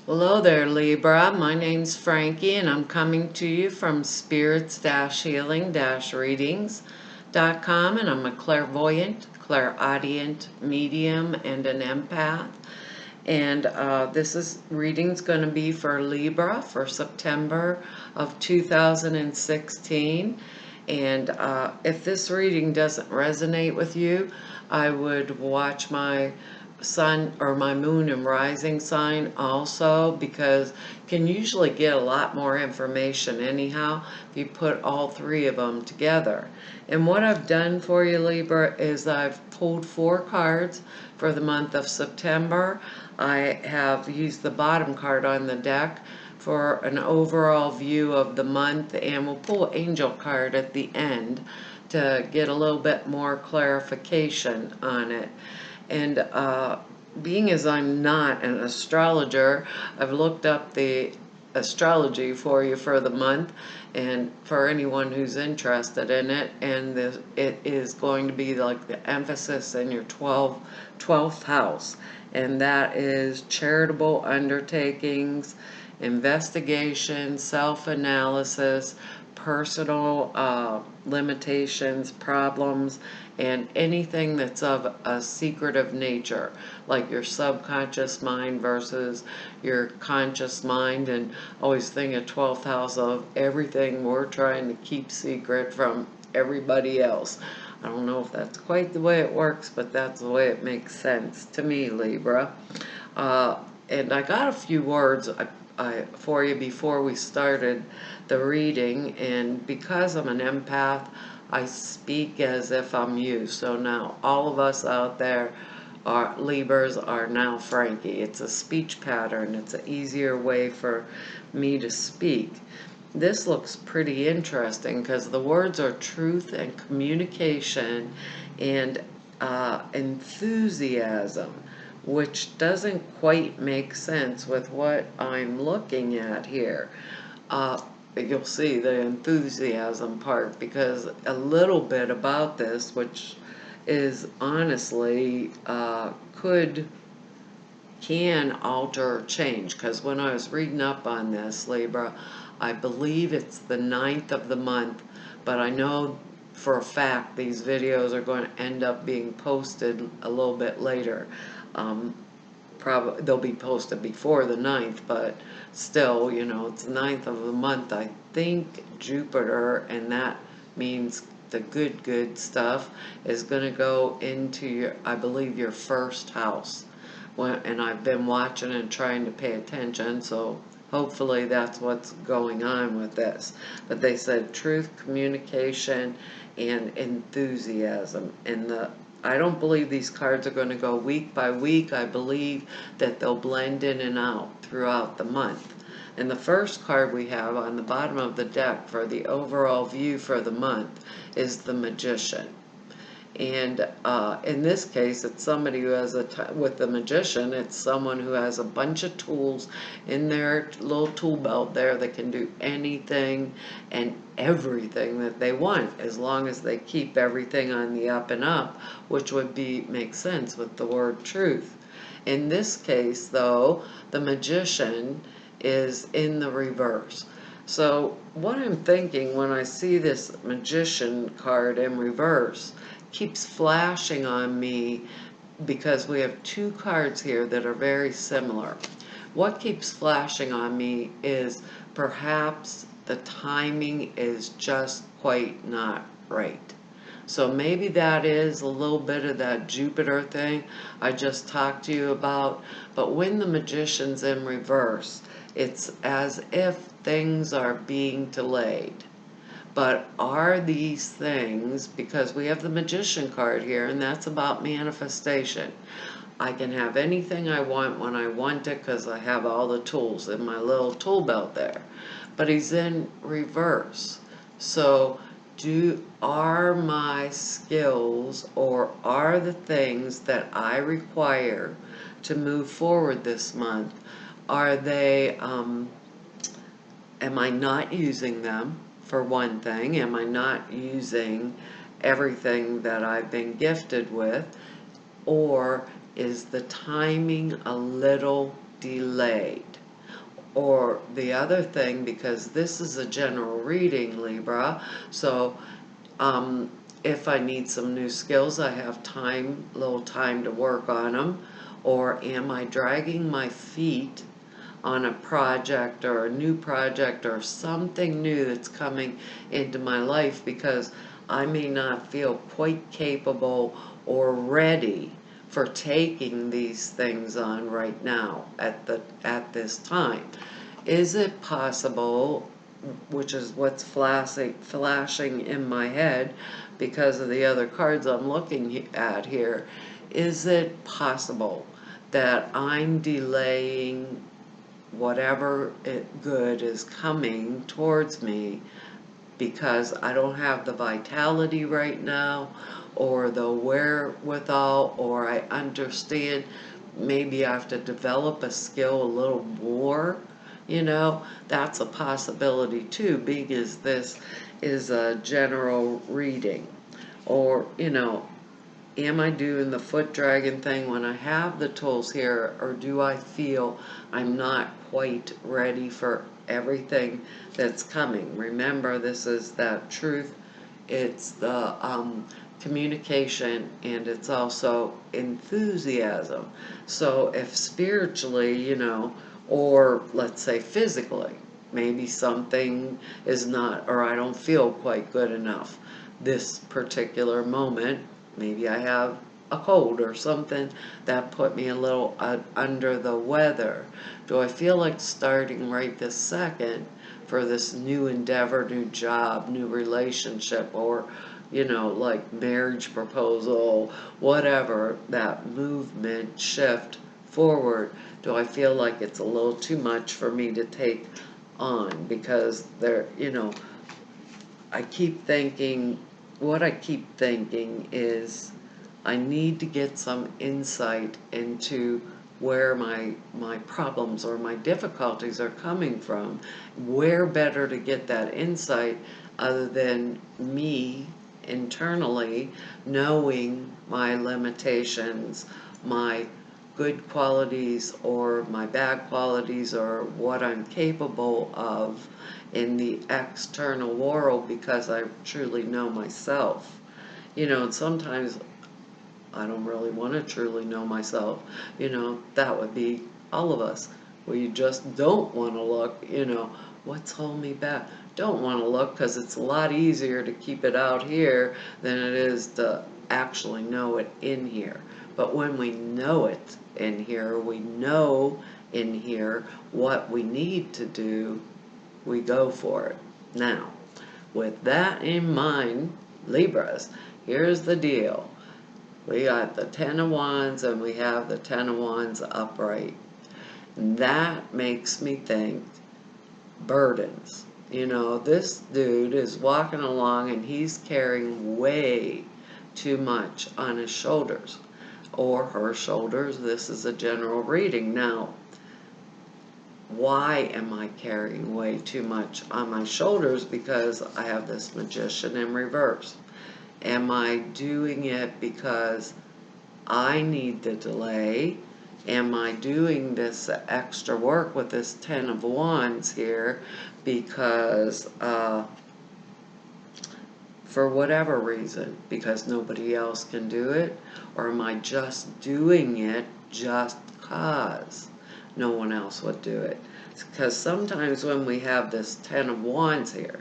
Hello there, Libra. My name's Frankie, and I'm coming to you from spirits-healing-readings.com, and I'm a clairvoyant, clairaudient, medium, and an empath. And this reading's going to be for Libra for September of 2016. And if this reading doesn't resonate with you, I would watch my sun or my moon and rising sign also, because you can usually get a lot more information anyhow if you put all three of them together. And what I've done for you, Libra, is I've pulled 4 cards for the month of September. I have used the bottom card on the deck for an overall view of the month, and we'll pull an angel card at the end to get a little bit more clarification on it. And being as I'm not an astrologer, I've looked up the astrology for you for the month, and for anyone who's interested in it, and it is going to be like the emphasis in your 12th house, and that is charitable undertakings, investigation, self-analysis, personal limitations, problems, and anything that's of a secretive nature, like your subconscious mind versus your conscious mind. And always think of 12th house of everything we're trying to keep secret from everybody else. I don't know if that's quite the way it works, but that's the way it makes sense to me, Libra. And I got a few words for you before we started the reading, and because I'm an empath, I speak as if I'm you. So now all of us out there are Libras are now Frankie. It's a speech pattern. It's an easier way for me to speak. This looks pretty interesting because the words are truth and communication and enthusiasm, which doesn't quite make sense with what I'm looking at here. You'll see the enthusiasm part, because a little bit about this, which is honestly can alter or change, because when I was reading up on this, Libra, I believe it's the 9th of the month, but I know for a fact these videos are going to end up being posted a little bit later. Probably they'll be posted before the 9th, but still, it's the 9th of the month. I think Jupiter, and that means the good stuff, is going to go into your, I believe, your first house. And I've been watching and trying to pay attention, so hopefully that's what's going on with this. But they said truth, communication, and enthusiasm. And I don't believe these cards are going to go week by week. I believe that they'll blend in and out throughout the month. And the first card we have on the bottom of the deck for the overall view for the month is the Magician. And in this case, it's somebody who has with the Magician, it's someone who has a bunch of tools in their little tool belt there that can do anything and everything that they want, as long as they keep everything on the up and up, which would make sense with the word truth. In this case, though, the Magician is in the reverse. So what I'm thinking when I see this Magician card in reverse keeps flashing on me, because we have 2 cards here that are very similar. What keeps flashing on me is perhaps the timing is just quite not right. So maybe that is a little bit of that Jupiter thing I just talked to you about. But when the Magician's in reverse, it's as if things are being delayed. But are these things, because we have the Magician card here, and that's about manifestation. I can have anything I want when I want it because I have all the tools in my little tool belt there. But he's in reverse. So are my skills, or are the things that I require to move forward this month, are they, am I not using them? For one thing, am I not using everything that I've been gifted with? Or is the timing a little delayed? or the other thing, because this is a general reading, Libra, so if I need some new skills, I have little time to work on them, or am I dragging my feet on a project or a new project or something new that's coming into my life because I may not feel quite capable or ready for taking these things on right now at this time. Is it possible, which is what's flashing in my head because of the other cards I'm looking at here, is it possible that I'm delaying whatever good is coming towards me because I don't have the vitality right now or the wherewithal, or I understand maybe I have to develop a skill a little more? That's a possibility too, being as this is a general reading. Or, am I doing the foot dragon thing when I have the tools here, or do I feel I'm not quite ready for everything that's coming? Remember, this is that truth, it's the communication, and it's also enthusiasm. So if spiritually, or let's say physically, maybe something is not, or I don't feel quite good enough this particular moment. Maybe I have a cold or something that put me a little under the weather. Do I feel like starting right this second for this new endeavor, new job, new relationship, or like marriage proposal, whatever, that movement shift forward? Do I feel like it's a little too much for me to take on? Because I keep thinking, what I keep thinking is I need to get some insight into where my problems or my difficulties are coming from. Where better to get that insight other than me internally knowing my limitations, my good qualities or my bad qualities, or what I'm capable of in the external world, because I truly know myself. And sometimes I don't really want to truly know myself. That would be all of us. Where you just don't want to look, what's holding me back? Don't want to look because it's a lot easier to keep it out here than it is to actually know it in here. But when we know it in here, we know in here what we need to do, we go for it. Now, with that in mind, Libras, here's the deal. We got the Ten of Wands and we have the Ten of Wands upright. And that makes me think burdens. This dude is walking along and he's carrying way too much on his shoulders or her shoulders. This is a general reading. Now, why am I carrying way too much on my shoulders? Because I have this Magician in reverse. Am I doing it because I need the delay? Am I doing this extra work with this Ten of Wands here because for whatever reason, because nobody else can do it? Or am I just doing it just because no one else would do it? Because sometimes when we have this Ten of Wands here,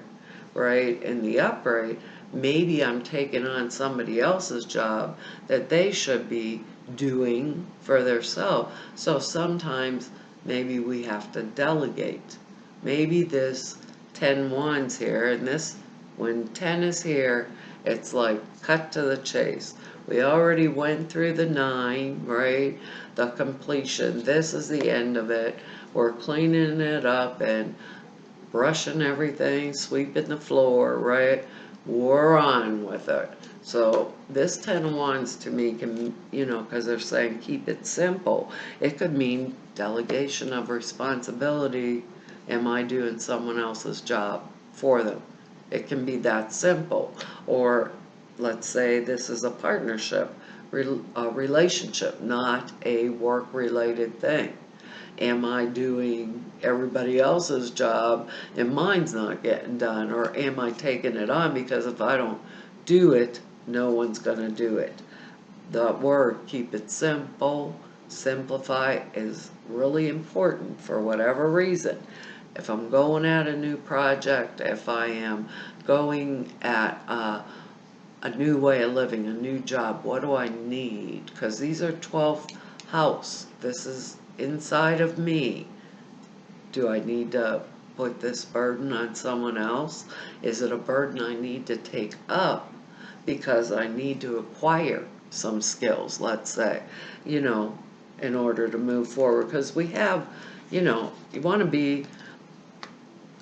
right, in the upright, maybe I'm taking on somebody else's job that they should be doing for themselves. So sometimes maybe we have to delegate. Maybe this 10 wands here, and this, when 10 is here, it's like cut to the chase. We already went through the 9, right? The completion. This is the end of it. We're cleaning it up and brushing everything, sweeping the floor, right? We're on with it. So this 10 of Wands to me can, because they're saying keep it simple. It could mean delegation of responsibility. Am I doing someone else's job for them? It can be that simple. Or let's say this is a partnership, a relationship, not a work-related thing. am I doing everybody else's job and mine's not getting done? Or am I taking it on because if I don't do it, no one's going to do it? The word keep it simple, simplify is really important for whatever reason. If I'm going at a new project, if I am going at a new way of living, a new job, what do I need? Because these are 12th house. This is inside of me. Do I need to put this burden on someone else? Is it a burden I need to take up because I need to acquire some skills, let's say, in order to move forward? Because we have, you want to be,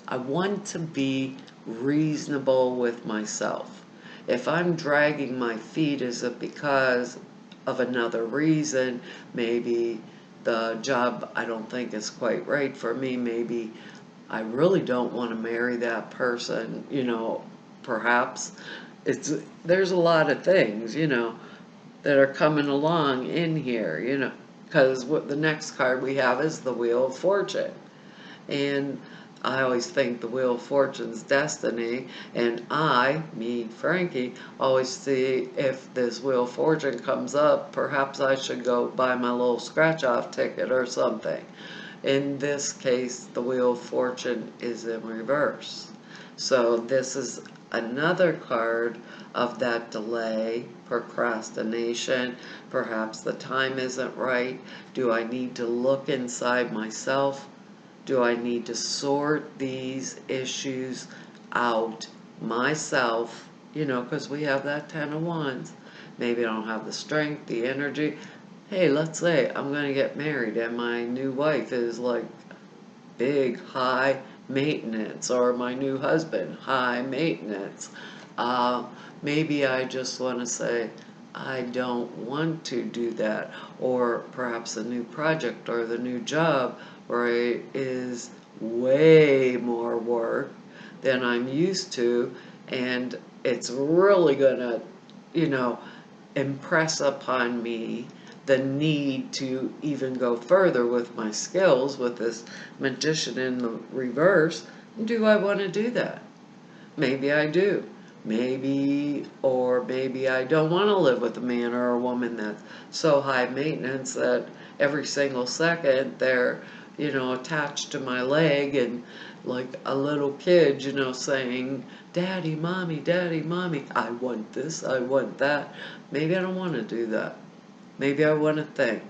I want to be reasonable with myself. If I'm dragging my feet, is it because of another reason? Maybe the job I don't think is quite right for me. Maybe I really don't want to marry that person, perhaps. There's a lot of things, that are coming along in here, because what the next card we have is the Wheel of Fortune. And I always think the Wheel of Fortune's destiny, and me, Frankie, always see if this Wheel of Fortune comes up, perhaps I should go buy my little scratch-off ticket or something. In this case, the Wheel of Fortune is in reverse. So this is another card of that delay, procrastination. Perhaps the time isn't right. Do I need to look inside myself? Do I need to sort these issues out myself? Because we have that 10 of Wands. Maybe I don't have the strength, the energy. Hey, let's say I'm going to get married and my new wife is like big, high maintenance, or my new husband, high maintenance. Maybe I just want to say, I don't want to do that. Or perhaps the new project or the new job, right, is way more work than I'm used to, and it's really gonna, impress upon me the need to even go further with my skills with this Magician in the reverse. Do I want to do that? Maybe I do. Maybe I don't want to live with a man or a woman that's so high maintenance that every single second they're, attached to my leg and like a little kid, saying, Daddy, Mommy, I want this, I want that. Maybe I don't want to do that. Maybe I want to think.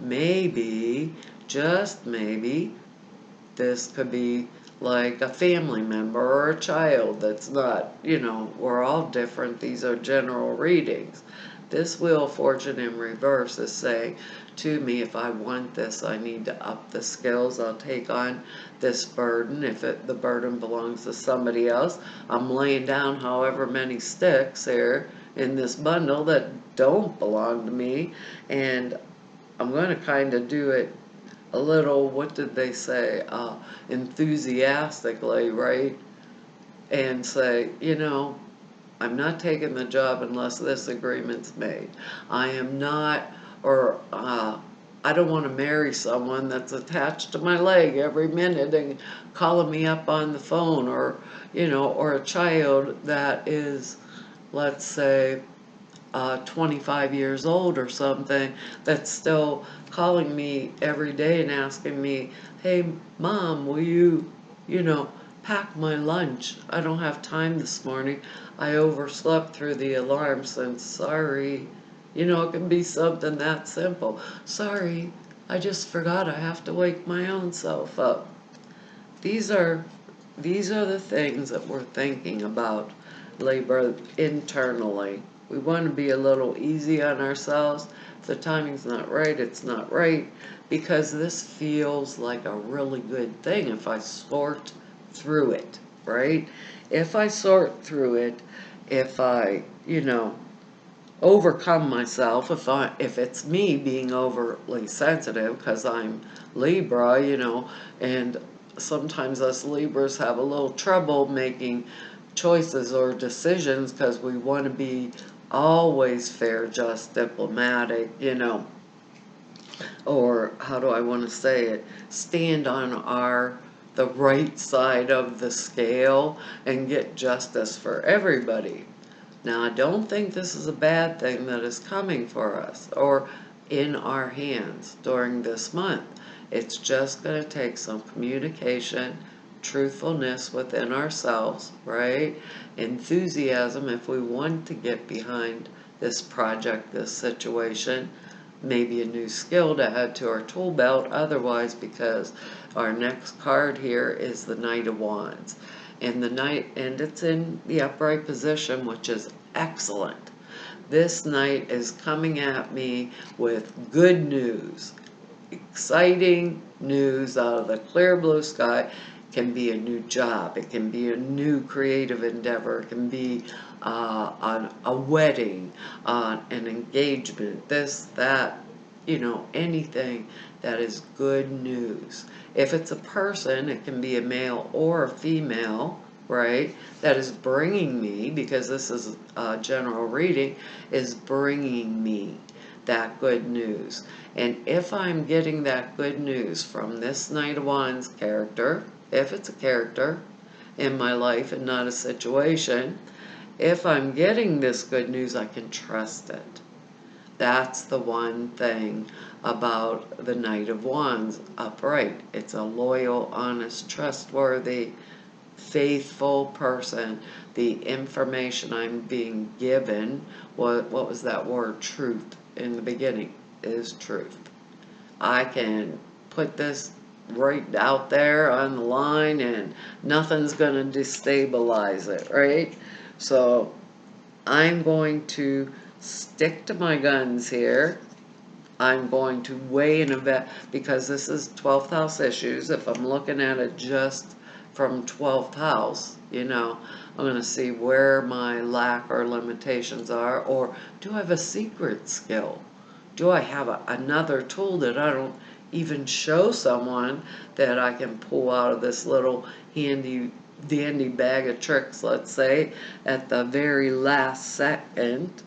Maybe, just maybe, this could be like a family member or a child that's not, we're all different. These are general readings. This Wheel of Fortune in reverse is saying to me, if I want this, I need to up the skills. I'll take on this burden. If the burden belongs to somebody else, I'm laying down however many sticks here in this bundle that don't belong to me, and I'm going to kind of do it a little, what did they say, enthusiastically, right? And say, I'm not taking the job unless this agreement's made. I am not, or I don't want to marry someone that's attached to my leg every minute and calling me up on the phone, or, or a child that is, let's say, 25 years old or something, that's still calling me every day and asking me, hey, Mom, will you, pack my lunch? I don't have time this morning. I overslept through the alarm, so sorry. It can be something that simple. Sorry, I just forgot I have to wake my own self up. These are the things that we're thinking about, Libra, internally. We want to be a little easy on ourselves. If the timing's not right, it's not right, because this feels like a really good thing if I sort through it, right? If I sort through it, if I, overcome myself, if it's me being overly sensitive because I'm Libra, and sometimes us Libras have a little trouble making choices or decisions because we want to be always fair, just, diplomatic, or how do I want to say it, stand on the right side of the scale and get justice for everybody. Now, I don't think this is a bad thing that is coming for us or in our hands during this month. It's just going to take some communication, truthfulness within ourselves, right? Enthusiasm if we want to get behind this project, this situation, maybe a new skill to add to our tool belt otherwise, because our next card here is the Knight of Wands. And it's in the upright position, which is excellent. This Knight is coming at me with good news, exciting news out of the clear blue sky. It can be a new job, it can be a new creative endeavor, it can be a wedding, an engagement, this, that, anything that is good news. If it's a person, it can be a male or a female, right, that is bringing me, because this is a general reading, is bringing me that good news. And if I'm getting that good news from this Knight of Wands character, if it's a character in my life and not a situation, if I'm getting this good news, I can trust it. That's the one thing about the Knight of Wands upright. It's a loyal, honest, trustworthy, faithful person. The information I'm being given, what was that word, truth, in the beginning, is truth. I can put this right out there on the line and nothing's going to destabilize it, right? So I'm going to stick to my guns here. I'm going to weigh and evaluate, because this is 12th house issues. If I'm looking at it just from 12th house, I'm going to see where my lack or limitations are, or do I have a secret skill? Do I have another tool that I don't even show someone that I can pull out of this little handy dandy bag of tricks, let's say, at the very last second,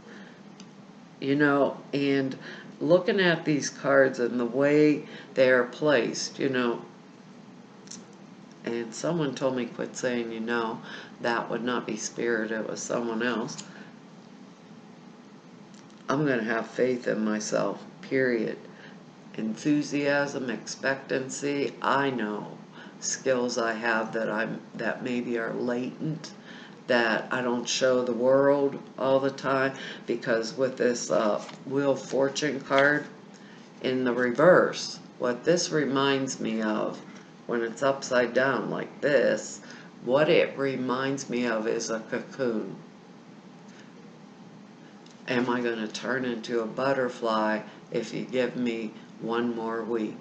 and looking at these cards and the way they are placed, and someone told me quit saying, that would not be spirit, it was someone else. I'm going to have faith in myself, period. Enthusiasm, expectancy, I know skills I have that maybe are latent, that I don't show the world all the time, because with this Wheel of Fortune card in the reverse, what this reminds me of when it's upside down like this, what it reminds me of is a cocoon. Am I going to turn into a butterfly if you give me one more week?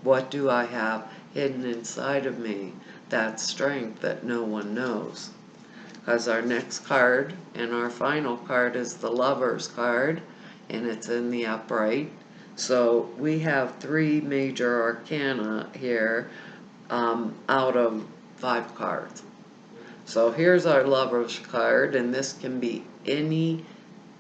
What do I have hidden inside of me? That strength that no one knows. Because our next card and our final card is the Lover's card, and it's in the upright. So we have 3 major arcana here out of 5 cards. So here's our Lover's card, and this can be any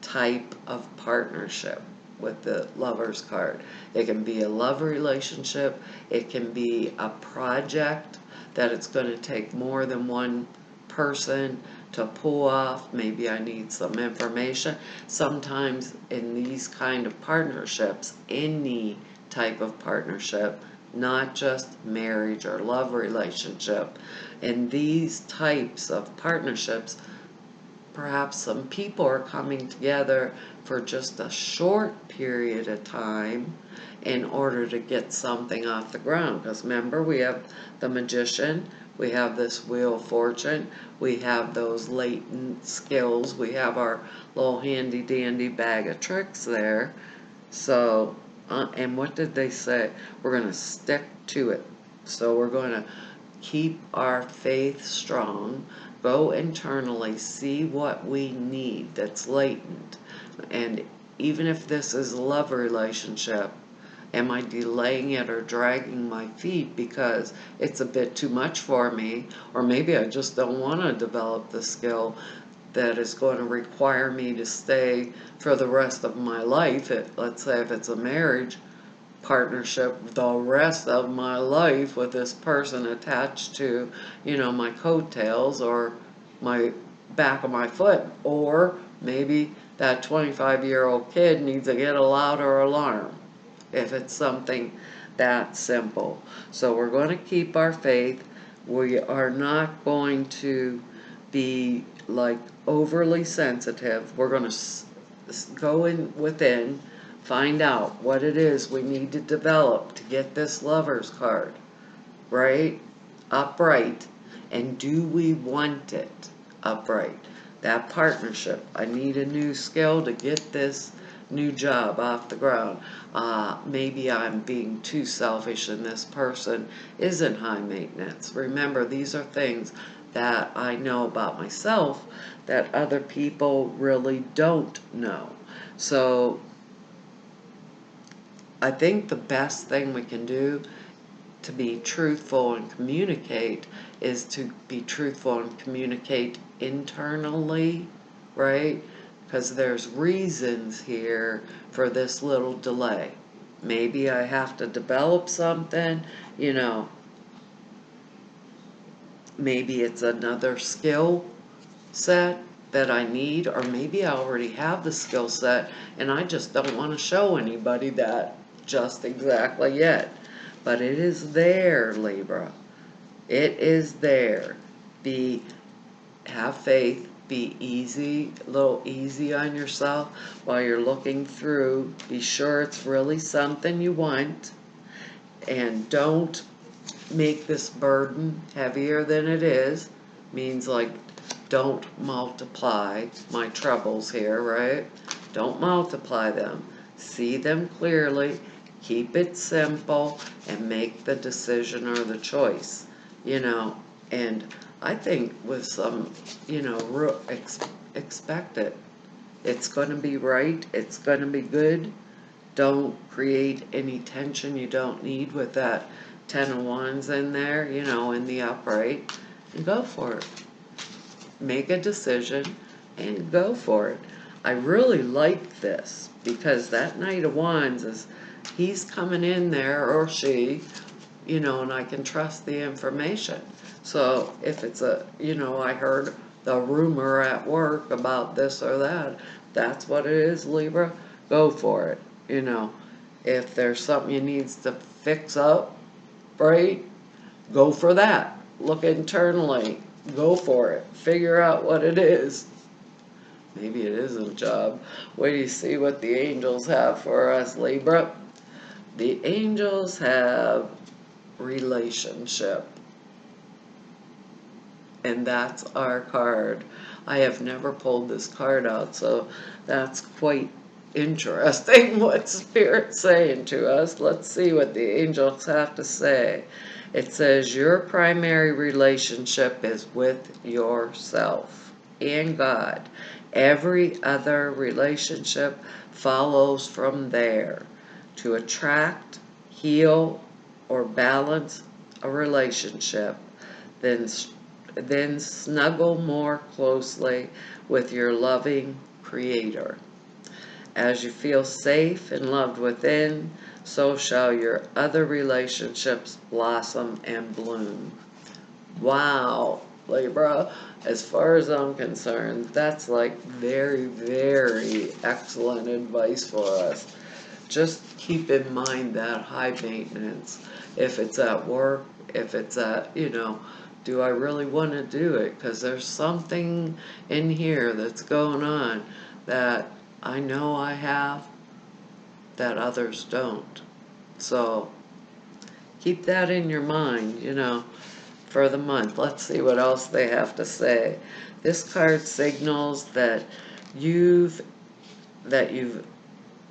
type of partnership with the Lover's card. It can be a love relationship, it can be a project that it's going to take more than one person to pull off. Maybe I need some information. Sometimes in these kind of partnerships, any type of partnership, not just marriage or love relationship, in these types of partnerships, perhaps some people are coming together for just a short period of time in order to get something off the ground. Because remember, we have the Magician, we have this Wheel of Fortune, we have those latent skills, we have our little handy dandy bag of tricks there. So, and what did they say? We're going to stick to it. So we're going to keep our faith strong, go internally, see what we need that's latent. And even if this is a love relationship, am I delaying it or dragging my feet because it's a bit too much for me? Or maybe I just don't want to develop the skill that is going to require me to stay for the rest of my life. Let's say if it's a marriage, partnership the rest of my life with this person attached to, my coattails or my back of my foot. Or maybe that 25-year-old kid needs to get a louder alarm if it's something that simple. So we're going to keep our faith. We are not going to be like overly sensitive. We're going to go in within, find out what it is we need to develop to get this Lover's card, right? Upright. And do we want it upright? That partnership. I need a new skill to get this new job off the ground. Maybe I'm being too selfish and this person isn't high maintenance. Remember, these are things that I know about myself that other people really don't know. So I think the best thing we can do to be truthful and communicate is to be truthful and communicate internally, right? Because there's reasons here for this little delay. Maybe I have to develop something, maybe it's another skill set that I need, or maybe I already have the skill set and I just don't want to show anybody that just exactly yet. But it is there, Libra. It is there. Have faith. Be easy, a little easy on yourself while you're looking through. Be sure it's really something you want. And don't make this burden heavier than it is. Means like, don't multiply my troubles here, right? Don't multiply them. See them clearly. Keep it simple and make the decision or the choice, and I think with some, expect it. It's going to be right. It's going to be good. Don't create any tension you don't need with that 10 of Wands in there, in the upright. And go for it. Make a decision and go for it. I really like this because that Knight of Wands he's coming in there, or she, and I can trust the information. So if it's I heard the rumor at work about this or that, that's what it is, Libra. Go for it. If there's something you needs to fix up, right? Go for that. Look internally. Go for it. Figure out what it is. Maybe it isn't a job. Wait till you see what the angels have for us, Libra. The angels have relationship. And that's our card. I have never pulled this card out, so that's quite interesting what Spirit's saying to us. Let's see what the angels have to say. It says your primary relationship is with yourself and God. Every other relationship follows from there. To attract, heal, or balance a relationship, then snuggle more closely with your loving Creator. As you feel safe and loved within, so shall your other relationships blossom and bloom. Wow, Libra, as far as I'm concerned, that's like very, very excellent advice for us. Just keep in mind that high maintenance. If it's at work, if it's at, do I really want to do it? Because there's something in here that's going on that I know I have that others don't. So keep that in your mind, for the month. Let's see what else they have to say. This card signals that you've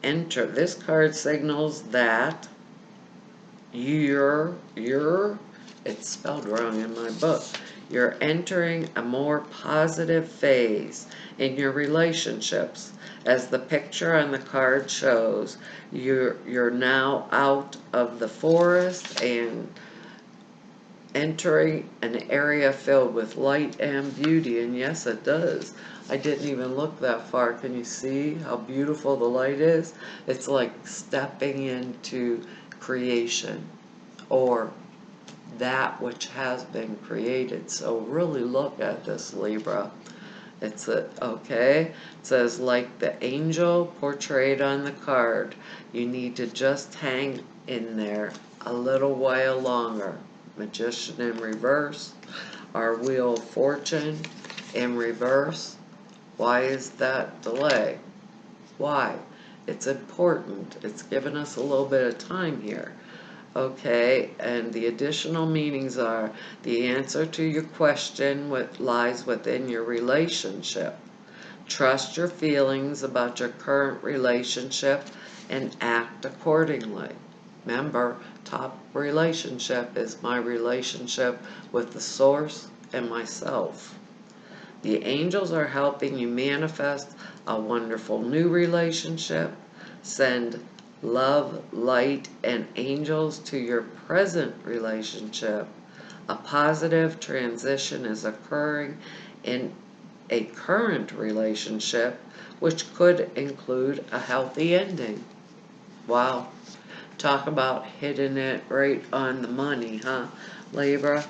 entered. This card signals that it's spelled wrong in my book. You're entering a more positive phase in your relationships. As the picture on the card shows, you're now out of the forest and entering an area filled with light and beauty. And yes, it does. I didn't even look that far. Can you see how beautiful the light is? It's like stepping into creation, or that which has been created. So really look at this, Libra. Okay, it says, like the angel portrayed on the card, you need to just hang in there a little while longer. Magician in reverse, our Wheel of Fortune in reverse. Why is that delay? Why? It's important. It's given us a little bit of time here. Okay, and the additional meanings are the answer to your question what lies within your relationship. Trust your feelings about your current relationship and act accordingly. Remember, top relationship is my relationship with the source and myself. The angels are helping you manifest a wonderful new relationship. Send love, light, and angels to your present relationship. A positive transition is occurring in a current relationship, which could include a healthy ending. Wow. Talk about hitting it right on the money, huh, Libra?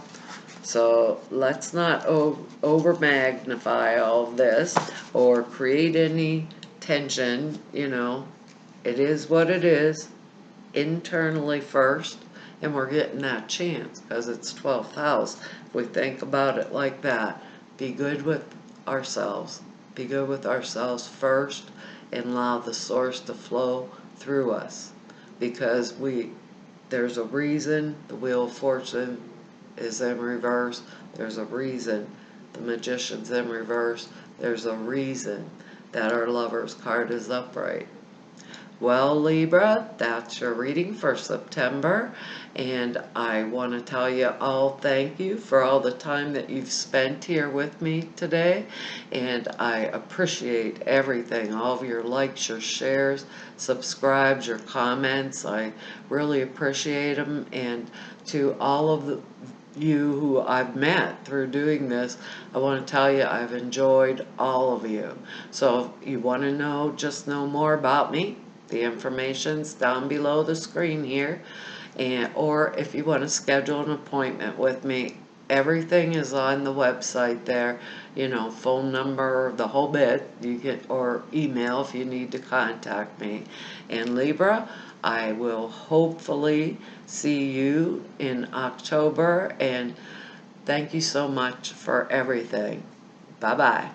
So let's not over magnify all of this or create any tension. It is what it is, internally first, and we're getting that chance because it's 12th house. If we think about it like that, be good with ourselves. Be good with ourselves first and allow the source to flow through us, because there's a reason the Wheel of Fortune is in reverse. There's a reason the Magician's in reverse. There's a reason that our Lover's card is upright. Well, Libra, that's your reading for September, and I want to tell you all thank you for all the time that you've spent here with me today, and I appreciate everything, all of your likes, your shares, subscribes, your comments. I really appreciate them, and to all of you who I've met through doing this, I want to tell you I've enjoyed all of you. So if you want to just know more about me, the information's down below the screen here, or if you want to schedule an appointment with me, everything is on the website there. Phone number, the whole bit. Or email if you need to contact me. And Libra, I will hopefully see you in October, and thank you so much for everything. Bye-bye.